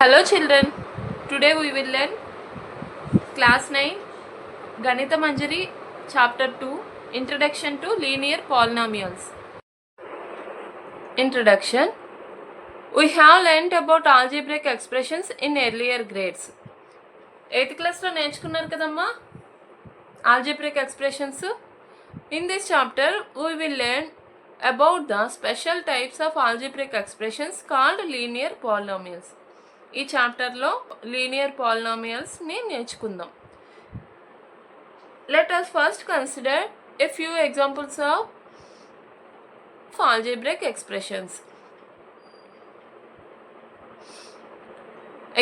Hello children, today we will learn class 9 Ganita Manjari chapter 2 Introduction to Linear Polynomials. Introduction. We have learnt about algebraic expressions in earlier grades. 8th class lo నేర్చుకున్నారు కదమ్మా algebraic expressions. In this chapter we will learn about the special types of algebraic expressions called linear polynomials. ఈ చాప్టర్లో linear పాలినామియల్స్ని నేర్చుకుందాం. Let us first consider a few examples of algebraic expressions.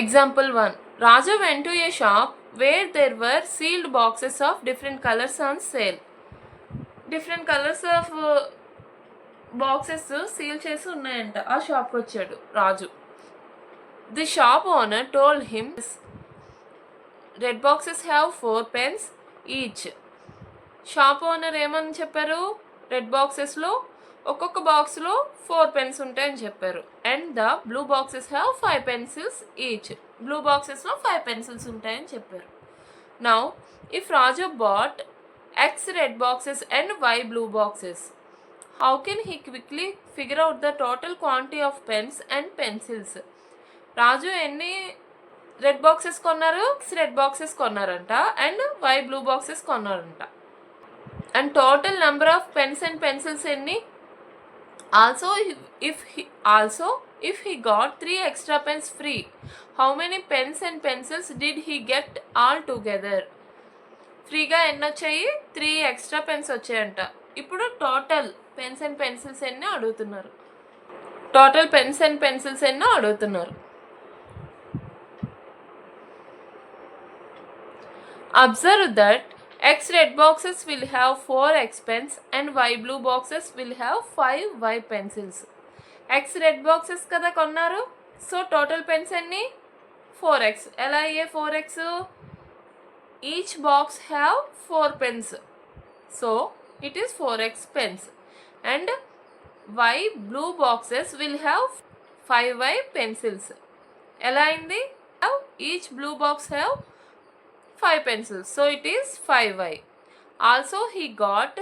Example 1. Raju went to a shop where there were sealed boxes of different colors on sale. Different colors of boxes seal చేసి ఉన్నాయంట. ఆ షాప్కి వచ్చాడు రాజు. The shop owner told him red boxes have 4 pens each. Shop owner ఏమని చెప్పారు, red బాక్సెస్లో ఒక్కొక్క బాక్స్లో 4 pens ఉంటాయని చెప్పారు. And the blue boxes have 5 pencils each. Blue బాక్సెస్లో 5 పెన్సిల్స్ ఉంటాయని చెప్పారు. Now if Raju bought X red boxes and Y blue boxes, how can he quickly figure out the total quantity of pens and pencils? Raju ఎన్ని red boxes కొన్నారు, red boxes కొన్నారంట, and y blue boxes కొన్నారంట. And total number of pens and pencils ఎన్ని? Also if he got 3 extra pens free, how many pens and pencils did he get all together? ఫ్రీగా ఎన్ని వచ్చాయి? 3 extra pens వచ్చాయంట. ఇప్పుడు total pens and pencils ఎన్నో అడుగుతున్నారు. Total pens and pencils ఎన్నో అడుగుతున్నారు. Observe that X red boxes will have 4 X pens and Y blue boxes will have 5 Y pencils. X red boxes కదా కొన్నారు, సో టోటల్ పెన్స్ ఎన్ని? 4x. ఎలా అయ్యే 4x? Each box have 4 pens, so it is 4x pens. And Y blue boxes will have 5Y pencils. ఎలా అయింది? Each blue box have 5 pencils, so it is 5y. Also he got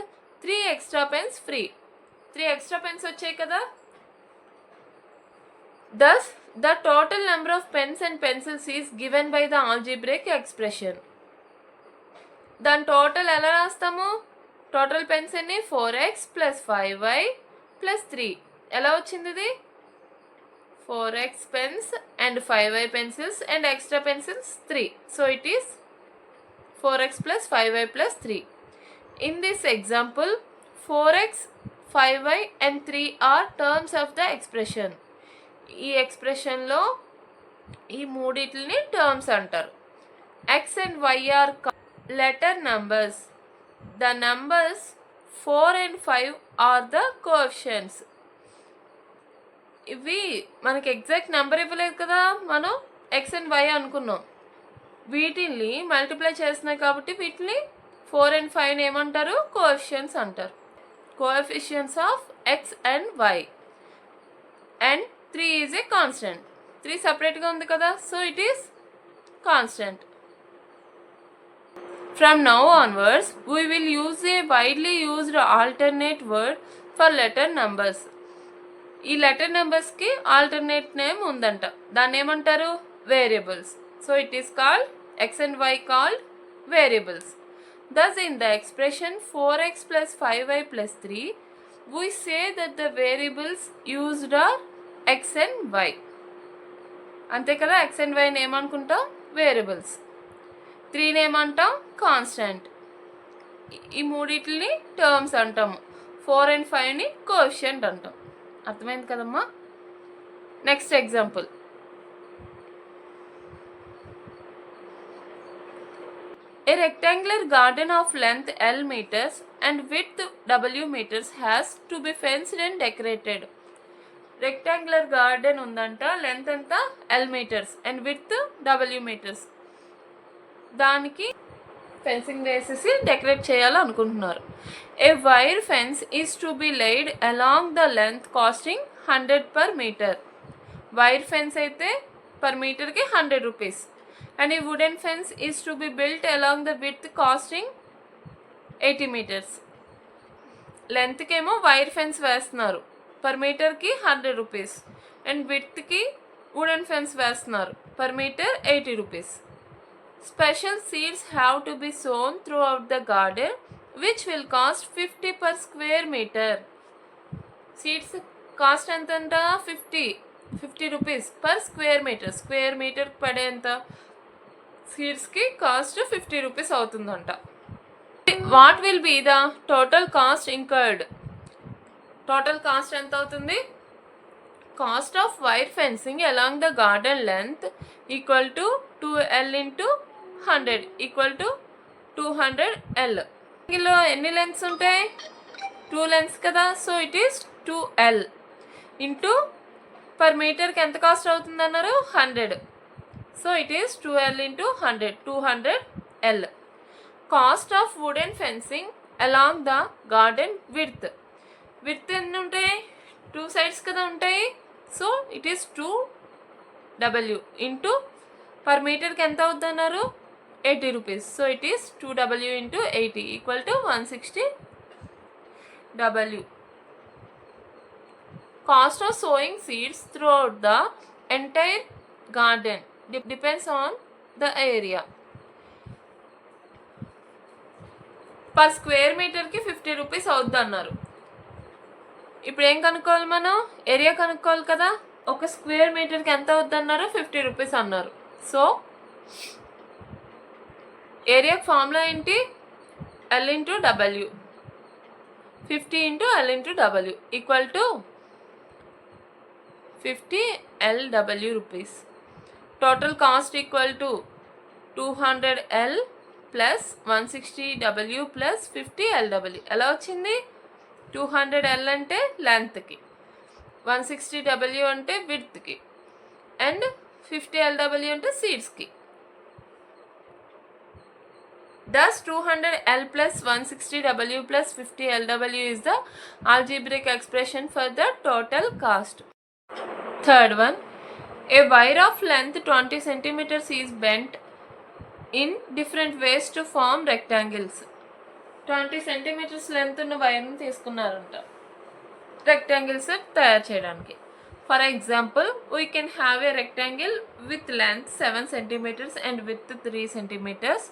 3 extra pens free. 3 extra pens వచ్చాయి కదా. Thus the total number of pens and pencils is given by the algebraic expression. దాని total ఎలా రాస్తాము? Total pens ఎన్ని? 4x plus 5y plus 3. ఎలా వచ్చింది ఇది? 4x pens and 5y pencils and extra pencils 3, so it is 4x plus 5y plus 3. In this example, 4x, 5y and 3 are terms of the expression. ఈ ఎక్స్ప్రెషన్లో ఈ మూడిటిని terms అంటారు. x and y are letter numbers. The numbers 4 and 5 are the coefficients. ఇవి మనకి exact number ఇవ్వలేదు కదా, మనం x and y అనుకున్నాం. వీటిని మల్టిప్లై చేస్తున్నాయి కాబట్టి వీటిని 4 and 5 ఏమంటారు? కోఎఫిషియన్స్ అంటారు. Coefficients of x and y. And 3 is a constant. 3 సపరేట్గా ఉంది కదా, so it is constant. From now onwards we will use a widely used alternate word for letter numbers. ఈ లెటర్ నెంబర్స్కి ఆల్టర్నేట్ నేమ్ ఉందంట. దాన్ని ఏమంటారు? Variables. So it is called x and y called variables. Thus in the expression 4x plus 5y plus 3, we say that the variables used are x and y. అంతే కదా, x and y ఏమనుకుంటాం? Variables. 3 ఏమంటాం? Constant. ఈ మూడిటిని terms అంటాము. 4 and 5ని coefficient అంటాం. అర్థమైంది కదమ్మా. Next example. A rectangular garden of length L meters and width W meters has to be fenced and decorated. Rectangular garden ఉందంట, లెంత్ ఎంత? L meters and width W meters. దానికి fencing వేసేసి decorate చేయాలనుకుంటున్నారు. A wire fence is to be laid along the length costing 100 per meter. Wire fence అయితే per meter ki 100 rupees. And a wooden fence is to be built along the width costing 80 meters. Length ki emo wire fence వేస్తున్నారు, per meter ki 100 rupees. And width ki wooden fence వేస్తున్నారు, per meter 80 rupees. Special seeds have to be sown throughout the garden, which will cost 50 per square meter. Seeds cost ఎంత 50 rupees per square meter. Square meter పడే ఎంత సీడ్స్కి cost 50 rupees అవుతుందంట. What will be the total cost incurred? Total cost ఎంత అవుతుంది? Cost of wire fencing along the garden length equal to 2L into 100 equal to 200L. ఇందులో ఎన్ని lengths ఉంటాయి? 2 lengths కదా, so it is 2L into per మీటర్కి ఎంత cost అవుతుంది అన్నారు? 100. So it is 2L into 100, 200L. Cost of wooden fencing along the garden width. Width ఎన్ని ఉంటాయి? 2 sides కదా ఉంటాయి, so it is 2W into per మీటర్కి ఎంత అవుతుంది అన్నారు? 80 rupees. So it is 2W into 80 equal to 160W. Cost of sowing seeds throughout the entire garden depends on the area. Per square మీటర్కి 50 rupees అవుద్ది అన్నారు. ఇప్పుడు ఏం కనుక్కోవాలి మనం? ఏరియా కనుక్కోవాలి కదా. ఒక స్క్వేర్ మీటర్కి ఎంత అవుద్ది అన్నారు? 50 rupees అన్నారు. సో ఏరియా ఫార్ములా ఏంటి? L into W, 50 into L into W equal to 50 LW rupees. Total cost equal to 200L plus 160W plus 50 LW. ఎలా వచ్చింది? 200L అంటే లెంత్కి, 160W అంటే విడ్త్కి, అండ్ 50 LW అంటే సీడ్స్కి. Thus 200L plus 160W plus 50 LW is the algebraic expression for the total cost. Third one, a wire of length 20 centimeters is bent in different ways to form rectangles. 20 centimeters length ఉన్న వైర్ని తీసుకున్నారంట rectangles తయారు చేయడానికి. For example, we can have a rectangle with length 7 centimeters and width 3 centimeters.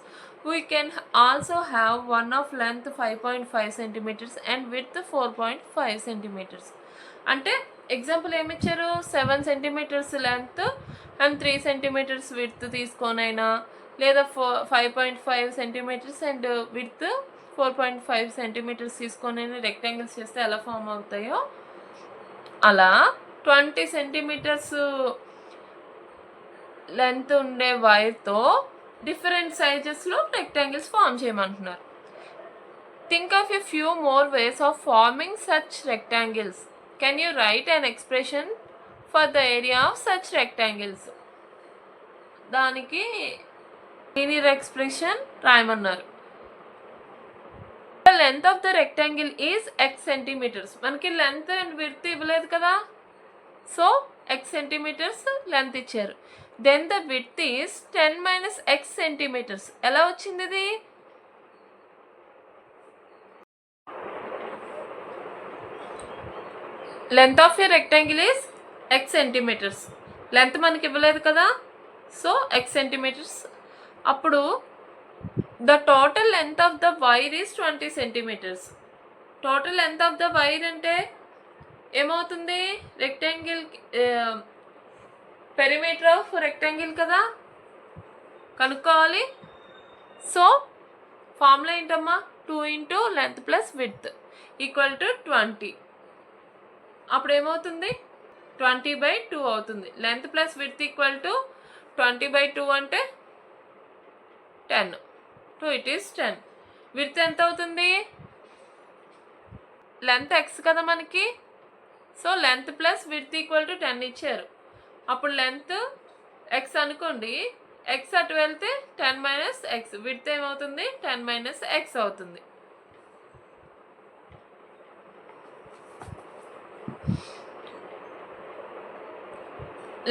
We can also have one of length 5.5 centimeters and width 4.5 centimeters. అంటే example ఏమి ఇచ్చారు? 7 centimeters length and 3 centimeters width తీసుకోనైనా, లేదా 5.5 centimeters and width 4.5 centimeters తీసుకొనైనా rectangles చేస్తే ఎలా form అవుతాయో అలా 20 centimeters లెంత్ ఉండే వైర్తో డిఫరెంట్ సైజెస్లో రెక్టాంగిల్స్ ఫామ్ చేయమంటున్నారు. Think of a few more ways of forming such rectangles. Can you write an expression for the area of such rectangles? దానికి లీనియర్ ఎక్స్ప్రెషన్ రాయమన్నారు. The length of the rectangle is X centimeters. మనకి length and width ఇవ్వలేదు కదా, సో X centimeters length ఇచ్చారు. Then the width is 10 minus X centimeters. ఎలా వచ్చింది ఇది? Length of a rectangle is X centimeters. Length మనకి ఇవ్వలేదు కదా, సో X centimeters. అప్పుడు the total length of the wire is 20 centimeters. Total length of the wire అంటే ఏమవుతుంది? రెక్టాంగిల్ పెరిమీటర్ ఆఫ్ రెక్టాంగిల్ కదా కనుక్కోవాలి. సో ఫార్ములా ఏంటమ్మా? 2 into length plus width equal to 20. అప్పుడు ఏమవుతుంది? 20/2 అవుతుంది. Length plus width equal to 20/2 అంటే 10. So it is 10. విడ్త్ ఎంత అవుతుంది? లెంత్ X కదా మనకి, so length plus width equal to 10 ఇచ్చారు. అప్పుడు లెంత్ X అనుకోండి, X అటు వెళ్తే 10 minus X, విడ్త్ ఏమవుతుంది? 10 minus X అవుతుంది.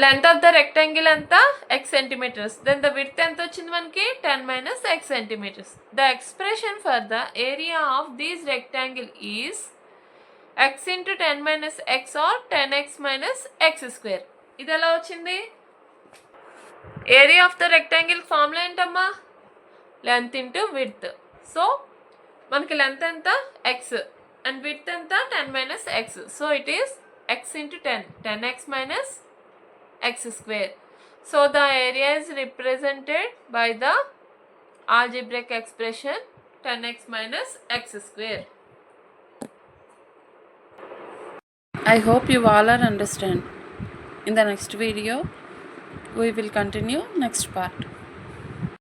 లెంత్ ఆఫ్ ద రెక్టాంగిల్ ఎంత x centimeters. Then the width ఎంత వచ్చింది మనకి 10 minus x centimeters. The expression for the area of these rectangle is x into 10 minus x or 10x minus x square. ఇది ఎలా వచ్చింది? Area of the rectangle formula ఏంటమ్మా? Length into width. So మనకి length ఎంత x and width ఎంత 10 minus x. So it is x into 10, 10x minus x square. So the area is represented by the algebraic expression 10x minus x square. I hope you all are understand. In the next video we will continue next part.